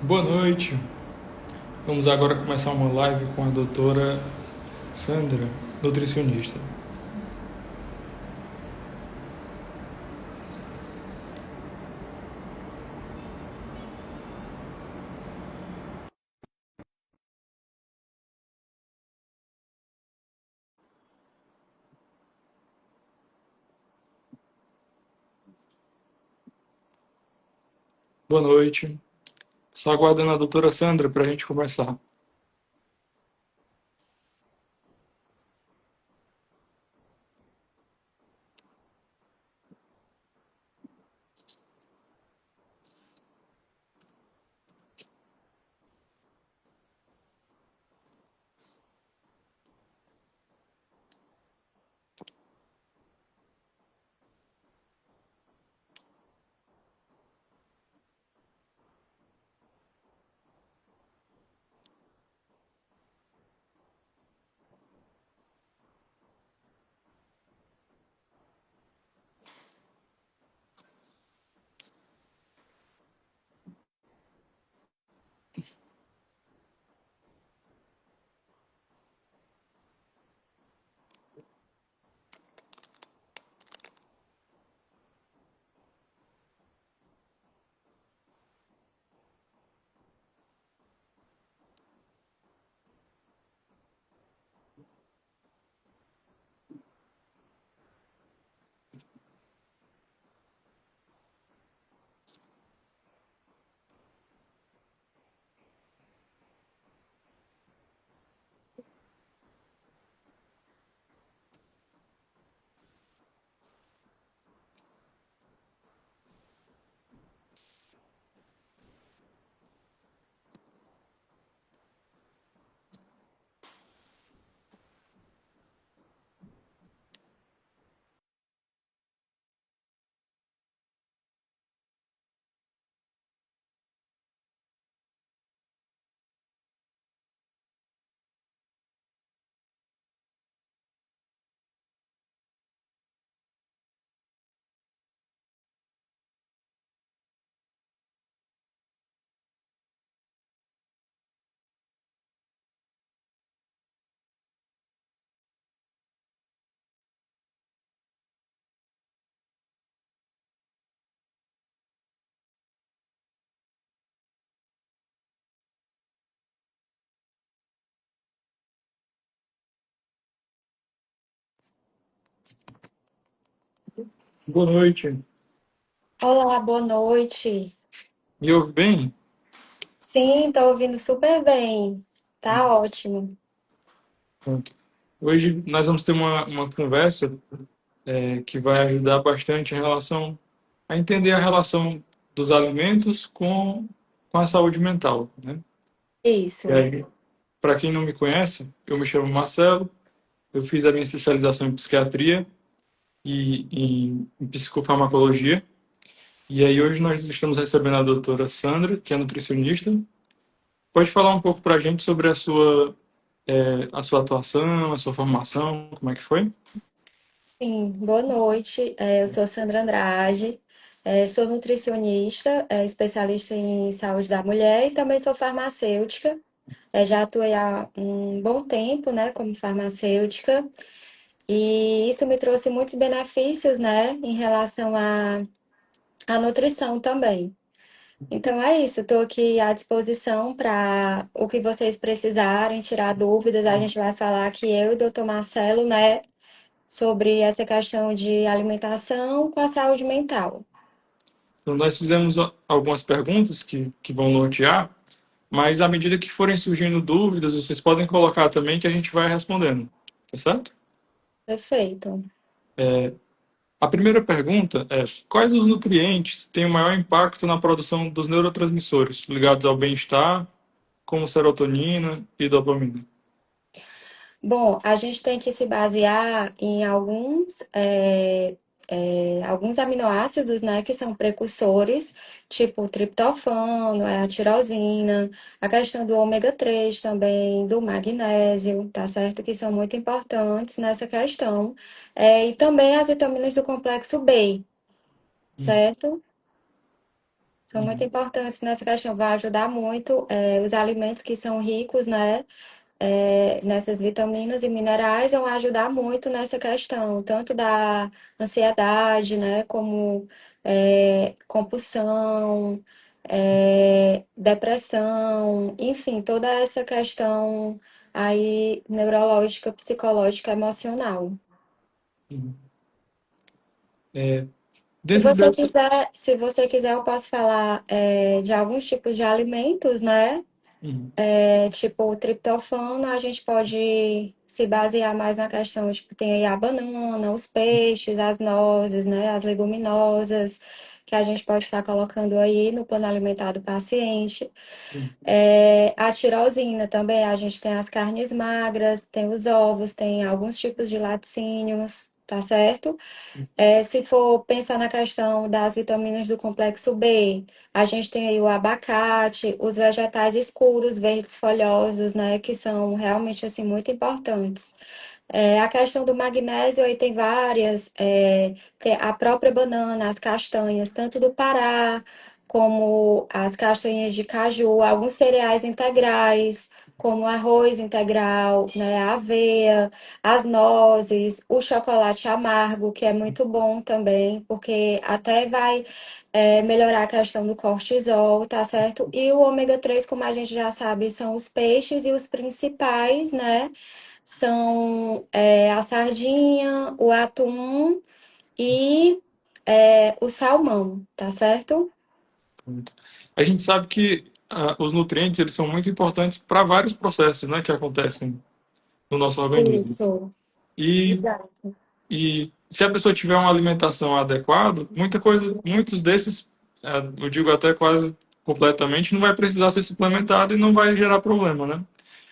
Boa noite. Vamos agora começar uma live com a doutora Sandra, nutricionista. Boa noite. Só aguardando a doutora Sandra para a gente começar. Boa noite. Olá, boa noite. Me ouve bem? Sim, tô ouvindo super bem. Tá ótimo. Pronto. Hoje nós vamos ter uma conversa que vai ajudar bastante em relação a entender a relação dos alimentos com a saúde mental, né? E Isso. aí, para quem não me conhece, eu me chamo Marcelo, eu fiz a minha especialização em psiquiatria e em psicofarmacologia. E aí hoje nós estamos recebendo a doutora Sandra, que é nutricionista. Pode falar um pouco para a gente sobre a sua atuação, a sua formação, como é que foi? Sim, boa noite. Eu sou Sandra Andrade, sou nutricionista, especialista em saúde da mulher e também sou farmacêutica. Já atuei há um bom tempo, né, como farmacêutica e isso me trouxe muitos benefícios, né, em relação à nutrição também. Então é isso, estou aqui à disposição para o que vocês precisarem, tirar dúvidas. A gente vai falar aqui, eu e o doutor Marcelo, né, sobre essa questão de alimentação com a saúde mental. Então, nós fizemos algumas perguntas que vão nortear, mas à medida que forem surgindo dúvidas, vocês podem colocar também que a gente vai respondendo, tá certo? Perfeito. A primeira pergunta é: quais os nutrientes têm o maior impacto na produção dos neurotransmissores ligados ao bem-estar, como serotonina e dopamina? Bom, a gente tem que se basear em alguns aminoácidos, né, que são precursores, tipo o triptofano, a tirosina, a questão do ômega 3 também, do magnésio, tá certo? Que são muito importantes nessa questão. E também as vitaminas do complexo B, certo? São muito importantes nessa questão, vai ajudar muito os alimentos que são ricos, né, nessas vitaminas e minerais vão ajudar muito nessa questão, tanto da ansiedade, né, como compulsão, depressão, enfim, toda essa questão aí neurológica, psicológica, emocional. Uhum. É, Se dentro você dessa. quiser, se você quiser, eu posso falar de alguns tipos de alimentos, né? Uhum. Tipo, o triptofano, a gente pode se basear mais na questão, tipo, tem aí a banana, os peixes, as nozes, né? As leguminosas, que a gente pode estar colocando aí no plano alimentar do paciente. Uhum. A tirosina também, a gente tem as carnes magras, tem os ovos, tem alguns tipos de laticínios, tá certo? Se for pensar na questão das vitaminas do complexo B, a gente tem aí o abacate, os vegetais escuros, verdes folhosos, né, que são realmente assim muito importantes. A questão do magnésio aí tem várias, tem a própria banana, as castanhas, tanto do Pará como as castanhas de caju, alguns cereais integrais, como arroz integral, né, a aveia, as nozes, o chocolate amargo, que é muito bom também, porque até vai melhorar a questão do cortisol, tá certo? E o ômega 3, como a gente já sabe, são os peixes e os principais, né? São a sardinha, o atum e o salmão, tá certo? Pronto. A gente sabe que os nutrientes eles são muito importantes para vários processos, né, que acontecem no nosso organismo. Isso, E, exato. e se a pessoa tiver uma alimentação adequada, muitos desses, eu digo até quase completamente, não vai precisar ser suplementado e não vai gerar problema, né?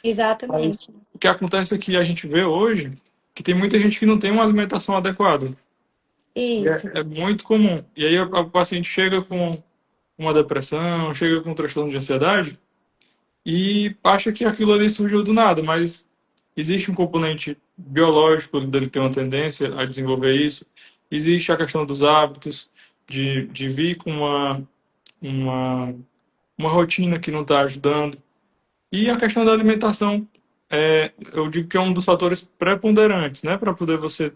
Mas Exatamente. o que acontece é que a gente vê hoje que tem muita gente que não tem uma alimentação adequada. E Isso, é muito comum. E aí o paciente chega com uma depressão, chega com um transtorno de ansiedade e acha que aquilo ali surgiu do nada, mas existe um componente biológico dele ter uma tendência a desenvolver isso. Existe a questão dos hábitos, de vir com uma, uma rotina que não está ajudando. E a questão da alimentação, eu digo que é um dos fatores preponderantes, né, para poder você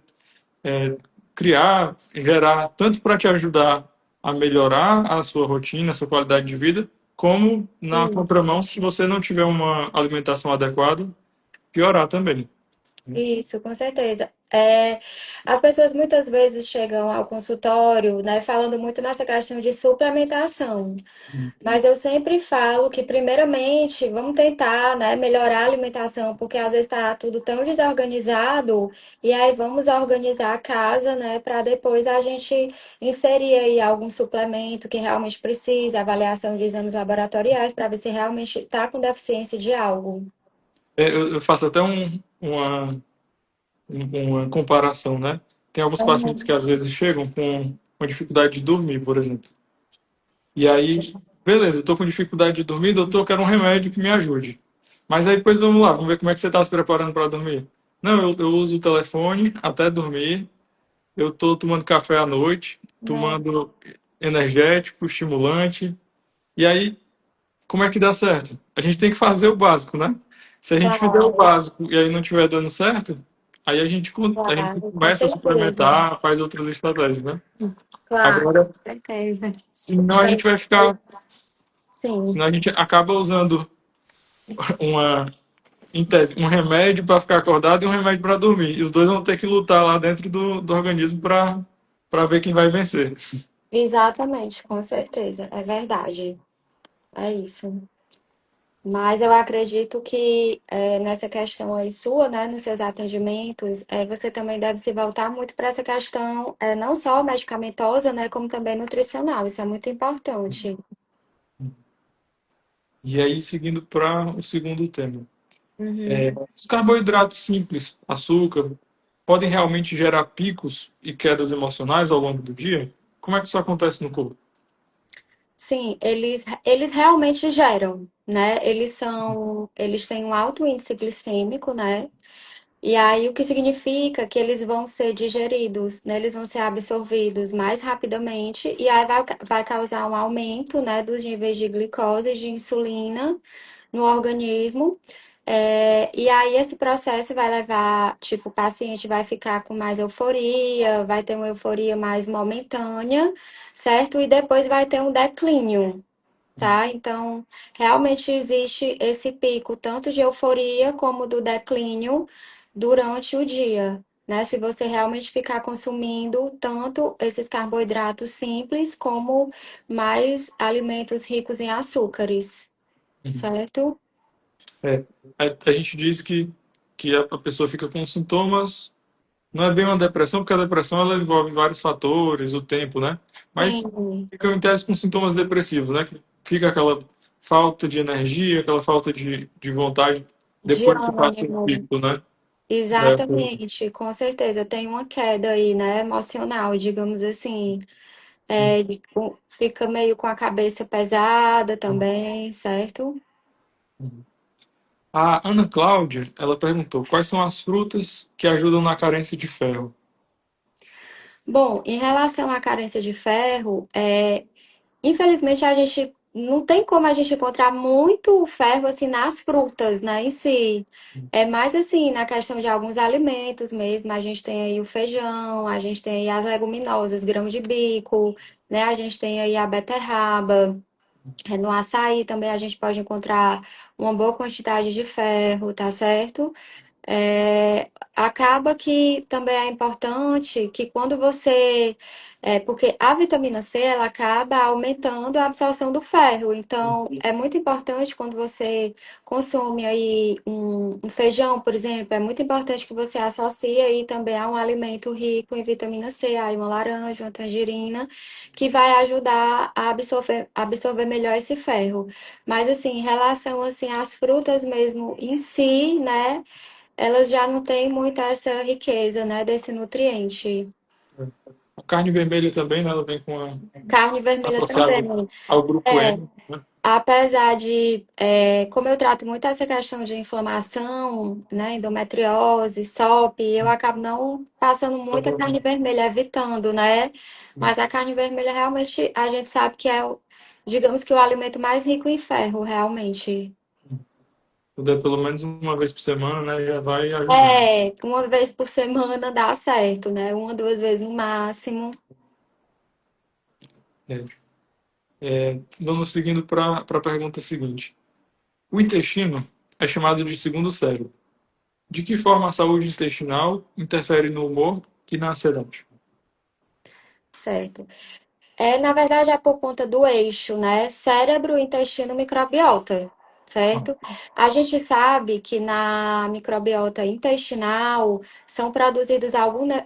é, criar, gerar, tanto para te ajudar a melhorar a sua rotina, a sua qualidade de vida, como na isso. contramão, se você não tiver uma alimentação adequada, piorar também. Isso, com certeza. As pessoas muitas vezes chegam ao consultório, né, falando muito nessa questão de suplementação. Mas eu sempre falo que, primeiramente, vamos tentar, né, melhorar a alimentação, porque às vezes está tudo tão desorganizado, e aí vamos organizar a casa, né, para depois a gente inserir aí algum suplemento que realmente precisa, avaliação de exames laboratoriais, para ver se realmente está com deficiência de algo. Eu faço até uma comparação, né? Tem alguns pacientes que Uhum. às vezes chegam com uma dificuldade de dormir, por exemplo. E aí, beleza, eu tô com dificuldade de dormir, doutor, quero um remédio que me ajude. Mas aí depois vamos lá, vamos ver como é que você está se preparando para dormir. Não, eu uso o telefone até dormir, eu tô tomando café à noite, Nossa, tomando energético, estimulante. E aí, como é que dá certo? A gente tem que fazer o básico, né? Se a gente fizer o claro, básico e aí não estiver dando certo, aí a gente claro, com começa a certeza. suplementar, faz outras estratégias, né? Claro, Agora, com certeza. senão a gente vai ficar, Sim, senão a gente acaba usando uma, em tese, um remédio para ficar acordado e um remédio para dormir. E os dois vão ter que lutar lá dentro do organismo para ver quem vai vencer. exatamente, com certeza. É verdade. É isso. Mas eu acredito que nessa questão aí sua, né, nos seus atendimentos, você também deve se voltar muito para essa questão, não só medicamentosa, né, como também nutricional. Isso é muito importante. E aí, seguindo para o segundo tema. Uhum. Os carboidratos simples, açúcar, podem realmente gerar picos e quedas emocionais ao longo do dia? Como é que isso acontece no corpo? Sim, eles realmente geram, né? Eles têm um alto índice glicêmico, né? E aí, o que significa que eles vão ser digeridos, né? Eles vão ser absorvidos mais rapidamente, e aí vai causar um aumento, né, dos níveis de glicose e de insulina no organismo. E aí, esse processo vai levar, tipo, o paciente vai ficar com mais euforia, vai ter uma euforia mais momentânea, certo? E depois vai ter um declínio, tá? Então, realmente existe esse pico tanto de euforia como do declínio durante o dia, né? Se você realmente ficar consumindo tanto esses carboidratos simples como mais alimentos ricos em açúcares, Uhum. certo? É, a gente diz que a pessoa fica com sintomas, não é bem uma depressão, porque a depressão ela envolve vários fatores, o tempo, né? Mas Sim, fica em tese com sintomas depressivos, né? Que fica aquela falta de energia, aquela falta de vontade, de depois que passa o ânimo. pico, né? Exatamente, com certeza. Tem uma queda aí, né, emocional, digamos assim. Fica meio com a cabeça pesada também, certo? A Ana Cláudia, ela perguntou quais são as frutas que ajudam na carência de ferro. Bom, em relação à carência de ferro, infelizmente a gente não tem como a gente encontrar muito ferro assim nas frutas, né, em si. É mais assim na questão de alguns alimentos mesmo. A gente tem aí o feijão, a gente tem aí as leguminosas, grão de bico, né? A gente tem aí a beterraba. No açaí também a gente pode encontrar uma boa quantidade de ferro, tá certo? Acaba que também é importante que quando você. Porque a vitamina C ela acaba aumentando a absorção do ferro. Então, é muito importante quando você consome aí um feijão, por exemplo, é muito importante que você associe aí também a um alimento rico em vitamina C, aí uma laranja, uma tangerina, que vai ajudar a absorver melhor esse ferro. Mas assim, em relação assim às frutas mesmo em si, né? Elas já não têm muita essa riqueza, né, desse nutriente. A carne vermelha também, né, ela vem com Carne vermelha associada também. ao grupo É, M, né? apesar de, como eu trato muito essa questão de inflamação, né, endometriose, SOP, eu acabo não passando muita carne vermelha, evitando, né? Mas a carne vermelha realmente a gente sabe que é, digamos que o alimento mais rico em ferro, realmente. Puder pelo menos uma vez por semana, né, já vai ajudando. Uma vez por semana dá certo, né? Uma, duas vezes no máximo. É. Vamos seguindo para a pergunta seguinte. O intestino é chamado de segundo cérebro. De que forma a saúde intestinal interfere no humor e na ansiedade? Certo. Na verdade, é por conta do eixo, né? Cérebro, intestino, microbiota, certo? A gente sabe que na microbiota intestinal são produzidos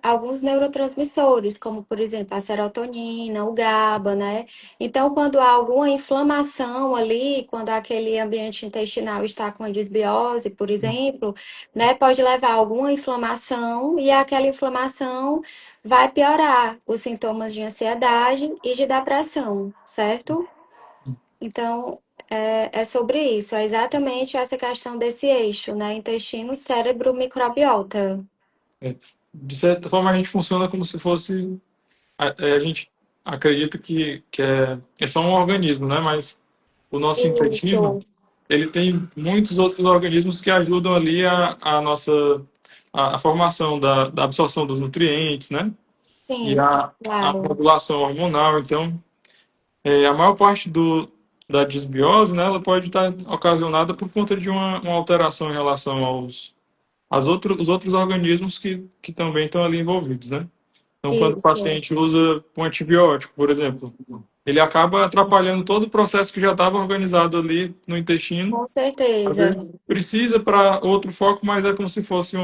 alguns neurotransmissores, como, por exemplo, a serotonina, o GABA, né? Então, quando há alguma inflamação ali, quando aquele ambiente intestinal está com a desbiose, por exemplo, né, pode levar a alguma inflamação e aquela inflamação vai piorar os sintomas de ansiedade e de depressão, certo? Então, é sobre isso, é exatamente essa questão desse eixo, né? Intestino, cérebro, microbiota. É, de certa forma, a gente funciona como se fosse. A gente acredita que é só um organismo, né? Mas o nosso intestino, Isso, ele tem muitos outros organismos que ajudam ali a nossa a formação da absorção dos nutrientes, né? E sim, a claro. regulação hormonal. Então, a maior parte da desbiose, né, ela pode estar ocasionada por conta de uma alteração em relação os outros organismos que também estão ali envolvidos, né? Então, quando o Isso, paciente usa um antibiótico, por exemplo, ele acaba atrapalhando todo o processo que já estava organizado ali no intestino. com Às certeza. vezes precisa para outro foco, mas é como se fosse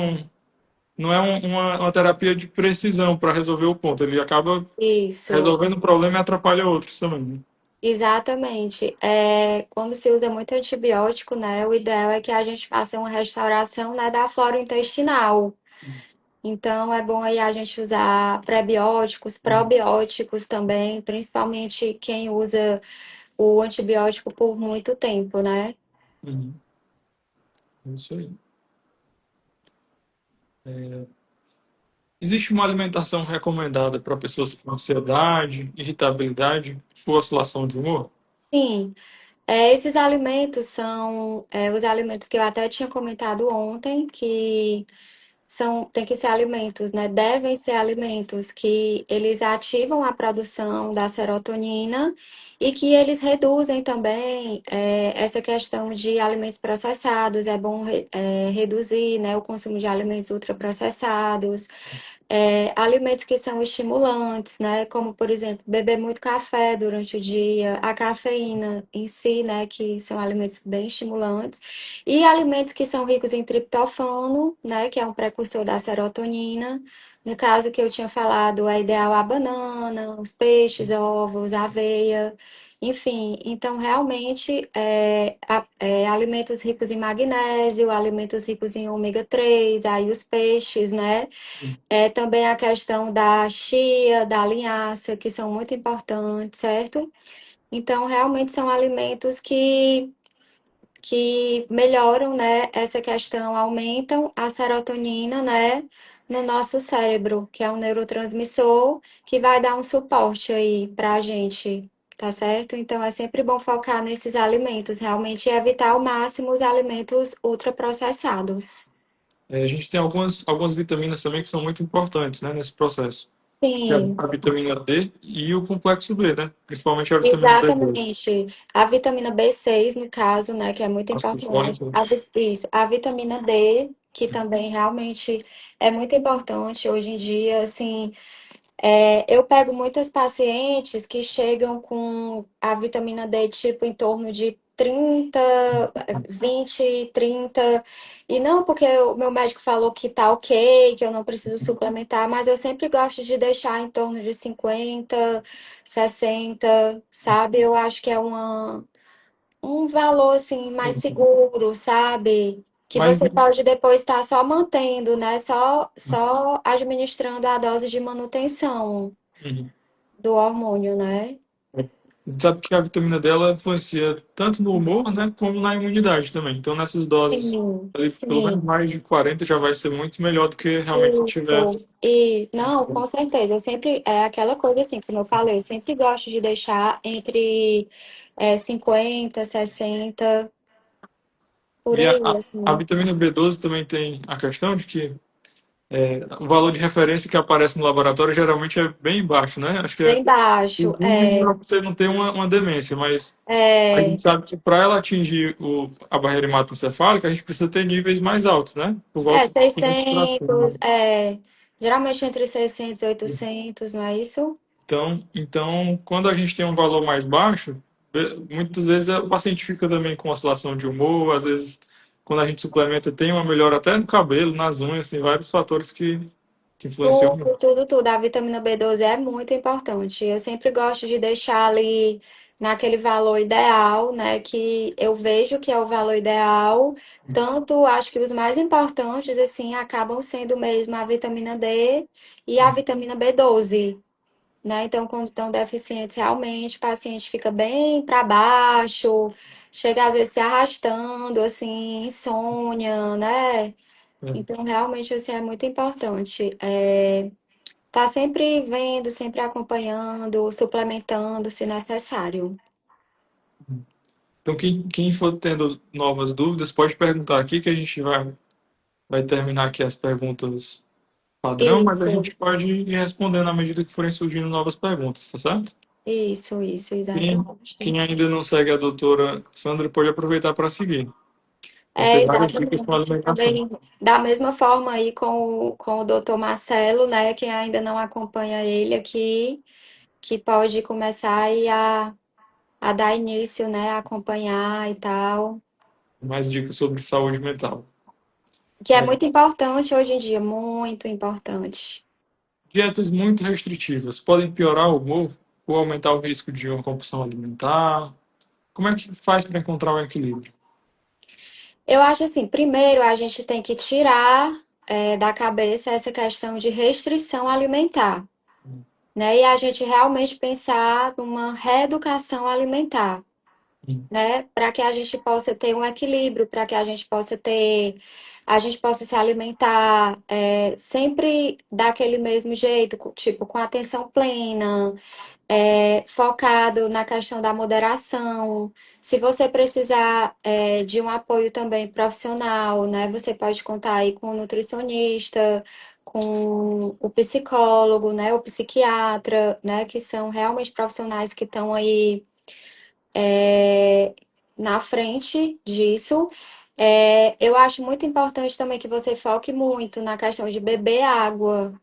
não é uma terapia de precisão para resolver o ponto. Ele acaba Isso. resolvendo o problema e atrapalha outros também, né? Exatamente. Quando se usa muito antibiótico, né, o ideal é que a gente faça uma restauração, né, da flora intestinal. Então, é bom aí a gente usar prebióticos, probióticos também, principalmente quem usa o antibiótico por muito tempo, né? Uhum. É isso aí. Existe uma alimentação recomendada para pessoas com ansiedade, irritabilidade ou oscilação de humor? Sim, esses alimentos são os alimentos que eu até tinha comentado ontem, que tem que ser alimentos, né? Devem ser alimentos que eles ativam a produção da serotonina e que eles reduzem também essa questão de alimentos processados. É bom reduzir, né, o consumo de alimentos ultraprocessados. Alimentos que são estimulantes, né? Como, por exemplo, beber muito café durante o dia, a cafeína em si, né? Que são alimentos bem estimulantes. E alimentos que são ricos em triptofano, né? Que é um precursor da serotonina. No caso que eu tinha falado, é ideal a banana, os peixes, ovos, aveia. Enfim, então realmente alimentos ricos em magnésio, alimentos ricos em ômega 3, aí os peixes, né? Também a questão da chia, da linhaça, que são muito importantes, certo? Então, realmente são alimentos que melhoram, né, essa questão, aumentam a serotonina, né, no nosso cérebro, que é um neurotransmissor que vai dar um suporte aí pra gente, tá certo? Então, é sempre bom focar nesses alimentos, realmente evitar ao máximo os alimentos ultraprocessados. A gente tem algumas vitaminas também que são muito importantes, né, nesse processo, que é Sim. a vitamina D e o complexo B, né? Principalmente a vitamina B12. Exatamente. A vitamina B6, no caso, né, que é muito Ácido importante. fólico. Isso. A vitamina D, que também realmente é muito importante hoje em dia, assim, eu pego muitas pacientes que chegam com a vitamina D tipo em torno de 30, 20, 30. E não porque o meu médico falou que tá ok, que eu não preciso suplementar, mas eu sempre gosto de deixar em torno de 50, 60, sabe? Eu acho que é um valor assim mais Sim. seguro, sabe? Que Mas, você pode depois estar só mantendo, né? Só administrando a dose de manutenção uhum. do hormônio, né? A gente sabe que a vitamina D ela influencia tanto no humor, né, como na imunidade também. Então, nessas doses, Sim, ali, pelo menos sim. mais de 40 já vai ser muito melhor do que realmente se Isso. tivesse. E não, com certeza. Eu sempre é aquela coisa assim, como eu falei, eu sempre gosto de deixar entre 50, 60, por E a, aí, a assim. vitamina B12 também tem a questão de que o valor de referência que aparece no laboratório geralmente é bem baixo, né? Acho que é Bem baixo. o mínimo para você não ter uma demência, mas a É, gente sabe que para ela atingir a barreira hematoencefálica, a gente precisa ter níveis mais altos, né? Por volta de 500 para 600, cima. geralmente entre 600 e 800, não é isso? Então, quando a gente tem um valor mais baixo, muitas vezes o paciente fica também com oscilação de humor, às vezes quando a gente suplementa tem uma melhora até no cabelo, nas unhas, tem vários fatores que influenciam Tudo, muito. tudo, tudo. A vitamina B12 é muito importante. Eu sempre gosto de deixar ali naquele valor ideal, né? Que eu vejo que é o valor ideal. Tanto acho que os mais importantes, assim, acabam sendo mesmo a vitamina D e a vitamina B12, né? Então, quando estão deficientes, realmente o paciente fica bem para baixo, chega às vezes se arrastando, assim, insônia, né? Então, realmente, assim, é muito importante. Tá sempre vendo, sempre acompanhando, suplementando, se necessário. Então, quem for tendo novas dúvidas, pode perguntar aqui que a gente vai terminar aqui as perguntas padrão, mas a Isso, gente pode ir respondendo à medida que forem surgindo novas perguntas, tá certo? isso, Quem, exatamente. quem ainda não segue a doutora Sandra pode aproveitar para seguir. Vai ter várias dicas com Exatamente. alimentação. Também, da mesma forma aí com o doutor Marcelo, né? Quem ainda não acompanha ele aqui, que pode começar aí a dar início, né? A acompanhar e tal. Mais dicas sobre saúde mental. Que é É, muito importante hoje em dia, muito importante. dietas muito restritivas podem piorar o humor ou aumentar o risco de uma compulsão alimentar. Como é que faz para encontrar o equilíbrio? Eu acho assim, primeiro a gente tem que tirar da cabeça essa questão de restrição alimentar, né? E a gente realmente pensar numa reeducação alimentar. Hum. né? Para que a gente possa ter um equilíbrio, para que a gente possa se alimentar sempre daquele mesmo jeito, tipo, com atenção plena, focado na questão da moderação. Se você precisar de um apoio também profissional, né? Você pode contar aí com o nutricionista, com o psicólogo, né? O psiquiatra, né? Que são realmente profissionais que estão aí na frente disso. Eu acho muito importante também que você foque muito na questão de beber água,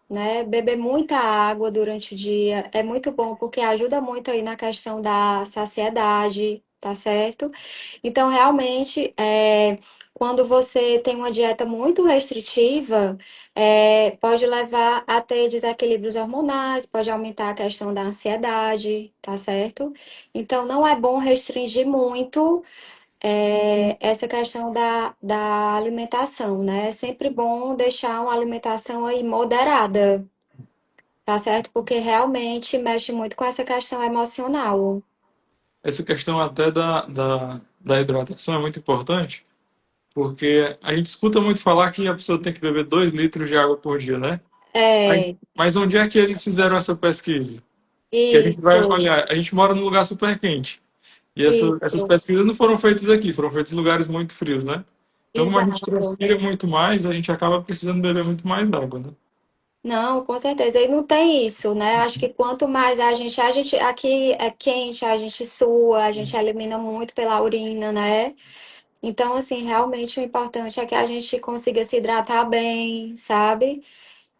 né? Beber muita água durante o dia é muito bom porque ajuda muito aí na questão da saciedade, tá certo? Então, realmente, quando você tem uma dieta muito restritiva, pode levar a ter desequilíbrios hormonais, pode aumentar a questão da ansiedade, tá certo? Então, não é bom restringir muito essa questão da alimentação, né? É sempre bom deixar uma alimentação aí moderada, tá certo? Porque realmente mexe muito com essa questão emocional. Essa questão até da hidratação é muito importante, porque a gente escuta muito falar que a pessoa tem que beber 2 litros de água por dia, né? É, Mas onde é que eles fizeram essa pesquisa? Que a gente vai isso, olhar, a gente mora num lugar super quente. E essas isso, pesquisas não foram feitas aqui, foram feitas em lugares muito frios, né? Então, como a gente exato. transpira muito mais, a gente acaba precisando beber muito mais água, né? Não, com certeza. E não tem isso, né? Acho que quanto mais a gente aqui é quente, a gente sua, a gente elimina muito pela urina, né? Então, assim, realmente o importante é que a gente consiga se hidratar bem, sabe?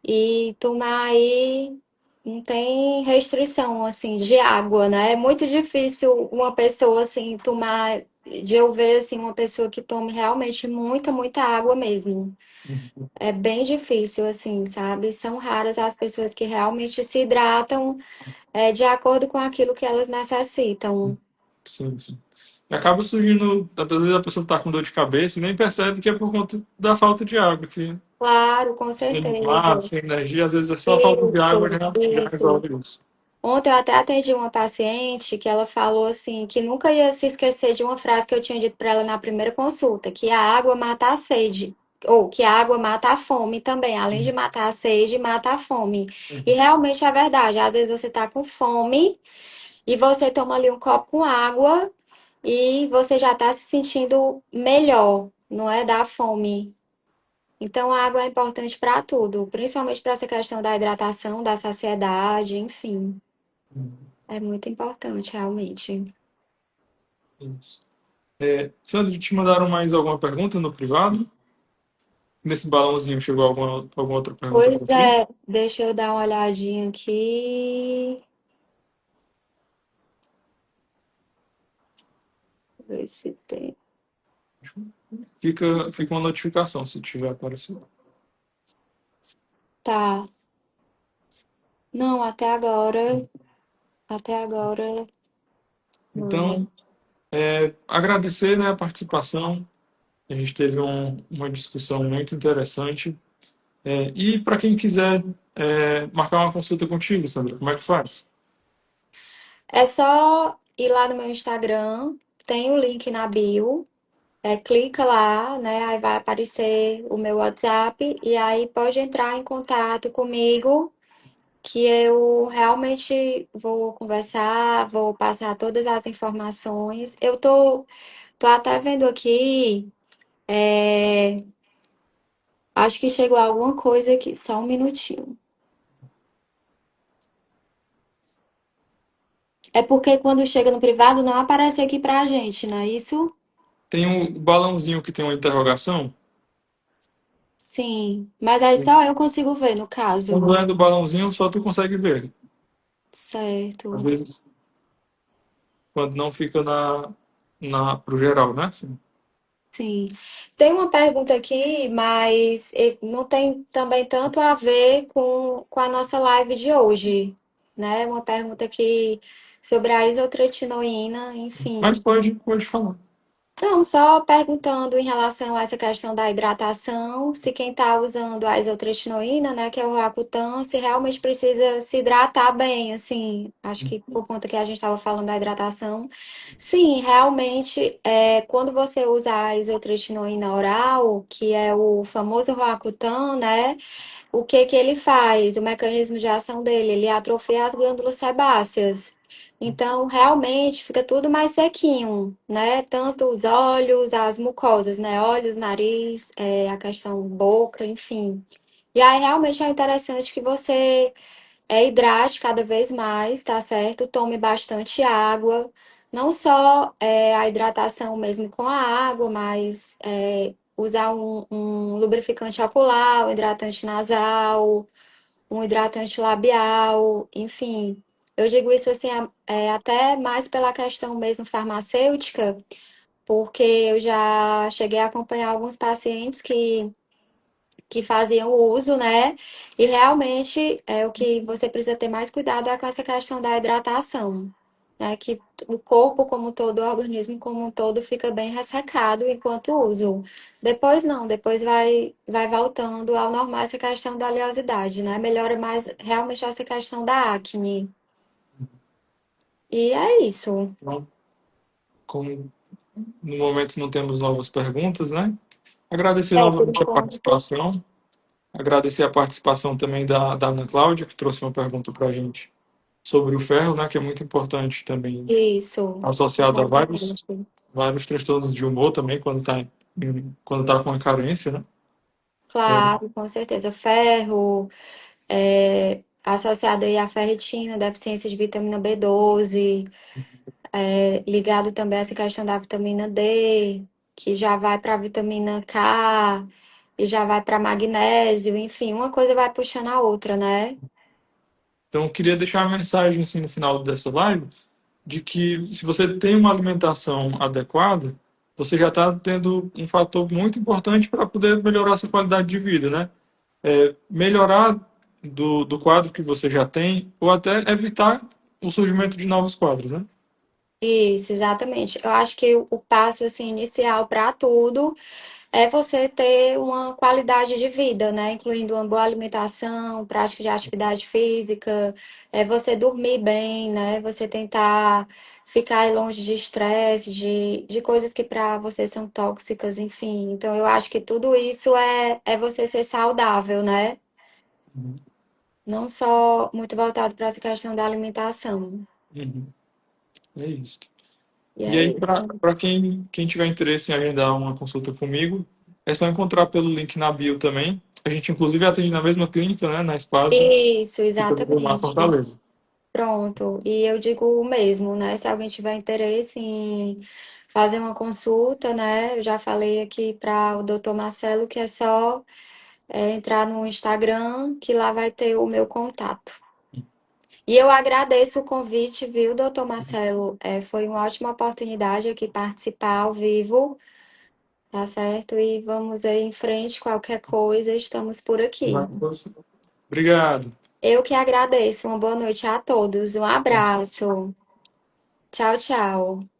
E tomar aí, não tem restrição, assim, de água, né? É muito difícil uma pessoa, assim, tomar, de eu ver, assim, uma pessoa que tome realmente muita, muita água mesmo. É bem difícil, assim, sabe? São raras as pessoas que realmente se hidratam, de acordo com aquilo que elas necessitam. Sim, sim. E acaba surgindo, às vezes a pessoa está com dor de cabeça e nem percebe que é por conta da falta de água, que Claro, com sem certeza. animar, sem energia, às vezes é só a falta de água Isso, já isso. resolve isso. Ontem eu até atendi uma paciente que ela falou assim que nunca ia se esquecer de uma frase que eu tinha dito para ela na primeira consulta, que a água mata a sede, ou que a água mata a fome também, além de matar a sede, mata a fome. E realmente é verdade, às vezes você tá com fome e você toma ali um copo com água e você já tá se sentindo melhor, não é da fome. Então a água é importante para tudo, principalmente para essa questão da hidratação, da saciedade, enfim. É muito importante, realmente. Isso. Sandro, te mandaram mais alguma pergunta no privado? Nesse balãozinho chegou alguma outra pergunta para Pois ti? é, deixa eu dar uma olhadinha aqui. Ver se tem. Fica uma notificação se tiver aparecido. Tá. Não, até agora, não. Então, agradecer, né, a participação. A gente teve uma discussão muito interessante. E para quem quiser marcar uma consulta contigo, Sandra, como é que faz? É só ir lá no meu Instagram, tem o link na bio. Clica lá, né? Aí vai aparecer o meu WhatsApp e aí pode entrar em contato comigo, que eu realmente vou conversar, vou passar todas as informações. Tô até vendo aqui, acho que chegou alguma coisa aqui, só um minutinho. É porque quando chega no privado não aparece aqui pra gente, não é isso? Tem o balãozinho que tem uma interrogação. Sim, mas aí só eu consigo ver, no caso. Quando é do balãozinho, só tu consegue ver. Às Certo. vezes, quando não fica pro geral, né? Sim. Sim. Tem uma pergunta aqui, mas não tem também tanto a ver com a nossa live de hoje, né? Uma pergunta aqui sobre a isotretinoína, Mas enfim. pode falar. Não, só perguntando em relação a essa questão da hidratação, se quem está usando a isotretinoína, né, que é o Roacutan, se realmente precisa se hidratar bem, assim, acho que por conta que a gente estava falando da hidratação, sim, realmente, quando você usa a isotretinoína oral, que é o famoso Roacutan, né, o que que ele faz? O mecanismo de ação dele, ele atrofia as glândulas sebáceas. Então, realmente fica tudo mais sequinho, né? Tanto os olhos, as mucosas, né? Olhos, nariz, a questão boca, enfim. E aí, realmente é interessante que você hidrate cada vez mais, tá certo? Tome bastante água. Não só a hidratação mesmo com a água, mas usar um lubrificante ocular, um hidratante nasal, um hidratante labial, enfim. Eu digo isso assim, até mais pela questão mesmo farmacêutica, porque eu já cheguei a acompanhar alguns pacientes que faziam uso, né? E realmente o que você precisa ter mais cuidado é com essa questão da hidratação, né? Que o corpo como um todo, o organismo como um todo fica bem ressecado enquanto uso. Depois não, depois vai voltando ao normal essa questão da oleosidade, né? Melhora mais realmente essa questão da acne. E é isso. Então, como no momento não temos novas perguntas, né? Agradecer Por novamente a enquanto. participação. Agradecer a participação também da Ana Cláudia, que trouxe uma pergunta para a gente sobre o ferro, né, que é muito importante também, Isso. associado a Exatamente. vários transtornos de humor também, quando tá com a carência, né? É, Claro, com certeza. Ferro. Associado aí à ferritina, deficiência de vitamina B12, ligado também a essa questão da vitamina D, que já vai para a vitamina K e já vai para magnésio, enfim, uma coisa vai puxando a outra, né? então, eu queria deixar uma mensagem assim, no final dessa live, de que se você tem uma alimentação adequada, você já está tendo um fator muito importante para poder melhorar a sua qualidade de vida, né? Melhorar do quadro que você já tem, ou até evitar o surgimento de novos quadros, né? Isso, exatamente. Eu acho que o passo assim, inicial para tudo é você ter uma qualidade de vida, né? Incluindo uma boa alimentação, prática de atividade física, é você dormir bem, né? Você tentar ficar longe de estresse, de coisas que para você são tóxicas, enfim. Então, eu acho que tudo isso é você ser saudável, né? Não só muito voltado para essa questão da alimentação. Uhum. É isso. E E é aí, isso. para quem tiver interesse em agendar uma consulta comigo, é só encontrar pelo link na bio também. A gente, inclusive, atende na mesma clínica, né, na Espásio, Isso, fica no Brumar, exatamente. Fortaleza. Pronto. E eu digo o mesmo, né? Se alguém tiver interesse em fazer uma consulta, né? Eu já falei aqui para o doutor Marcelo que é só entrar no Instagram, que lá vai ter o meu contato. E eu agradeço o convite, viu, doutor Marcelo? Foi uma ótima oportunidade aqui participar ao vivo, tá certo? E vamos aí em frente, qualquer coisa, estamos por aqui. Obrigado. Eu que agradeço. Uma boa noite a todos. Um abraço. Tchau, tchau.